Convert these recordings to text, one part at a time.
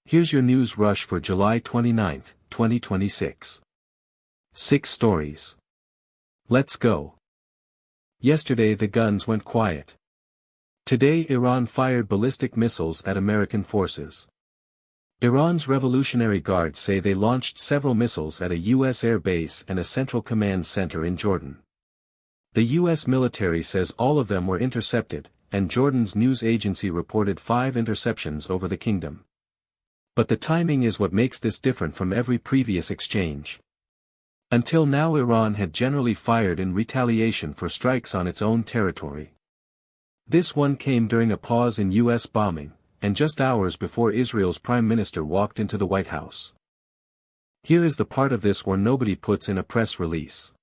Here's your news rush for July 29, 2026. 6 stories. Let's go. Yesterday the guns went quiet. Today Iran fired ballistic missiles at American forces. Iran's Revolutionary Guard say they launched several missiles at a U.S. air base and a central command center in Jordan. The U.S. military says all of them were intercepted, and Jordan's news agency reported 5 interceptions over the kingdom. But the timing is what makes this different from every previous exchange. Until now Iran had generally fired in retaliation for strikes on its own territory. This one came during a pause in U.S. bombing, and just hours before Israel's Prime Minister walked into the White House. Here is the part of this where nobody puts in a press release.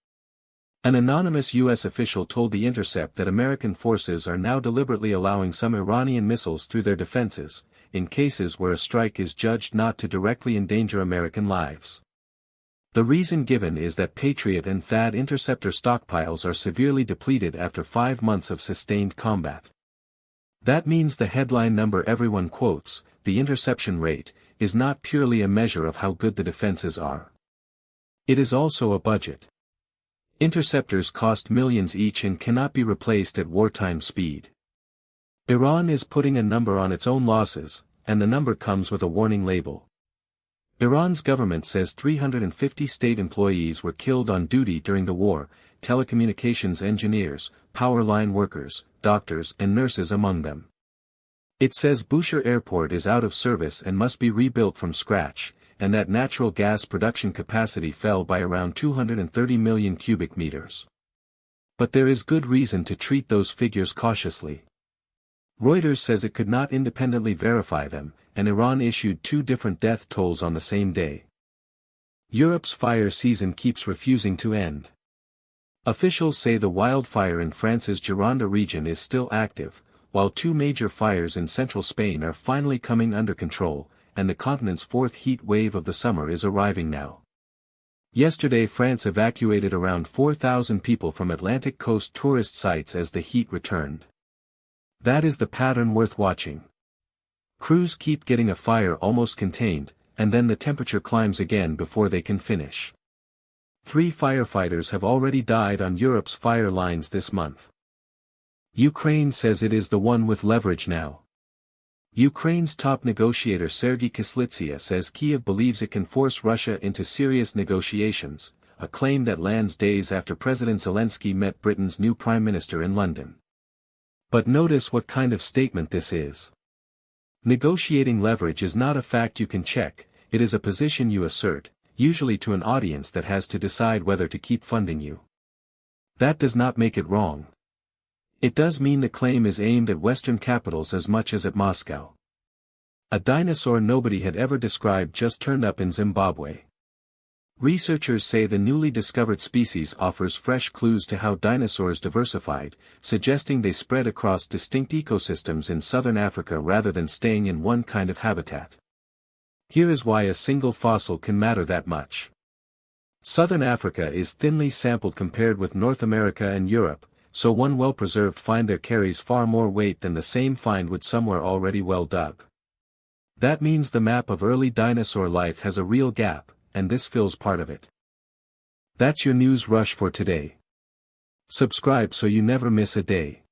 An anonymous U.S. official told The Intercept that American forces are now deliberately allowing some Iranian missiles through their defenses, in cases where a strike is judged not to directly endanger American lives. The reason given is that Patriot and THAAD interceptor stockpiles are severely depleted after 5 months of sustained combat. That means the headline number everyone quotes, the interception rate, is not purely a measure of how good the defenses are. It is also a budget. Interceptors cost millions each and cannot be replaced at wartime speed. Iran is putting a number on its own losses, and the number comes with a warning label. Iran's government says 350 state employees were killed on duty during the war, telecommunications engineers, power line workers, doctors and nurses among them. It says Bushehr Airport is out of service and must be rebuilt from scratch, and that natural gas production capacity fell by around 230 million cubic meters. But there is good reason to treat those figures cautiously. Reuters says it could not independently verify them, and Iran issued 2 different death tolls on the same day. Europe's fire season keeps refusing to end. Officials say the wildfire in France's Gironde region is still active, while 2 major fires in central Spain are finally coming under control, and the continent's 4th heat wave of the summer is arriving now. Yesterday France evacuated around 4,000 people from Atlantic coast tourist sites as the heat returned. That is the pattern worth watching. Crews keep getting a fire almost contained, and then the temperature climbs again before they can finish. 3 firefighters have already died on Europe's fire lines this month. Ukraine says it is the one with leverage now. Ukraine's top negotiator Sergei Kislitsia says Kyiv believes it can force Russia into serious negotiations, a claim that lands days after President Zelensky met Britain's new Prime Minister in London. But notice what kind of statement this is. Negotiating leverage is not a fact you can check, it is a position you assert, usually to an audience that has to decide whether to keep funding you. That does not make it wrong. It does mean the claim is aimed at Western capitals as much as at Moscow. A dinosaur nobody had ever described just turned up in Zimbabwe. Researchers say the newly discovered species offers fresh clues to how dinosaurs diversified, suggesting they spread across distinct ecosystems in southern Africa rather than staying in one kind of habitat. Here is why a single fossil can matter that much. Southern Africa is thinly sampled compared with North America and Europe, so one well-preserved find there carries far more weight than the same find would somewhere already well dug. That means the map of early dinosaur life has a real gap, and this fills part of it. That's your news rush for today. Subscribe so you never miss a day.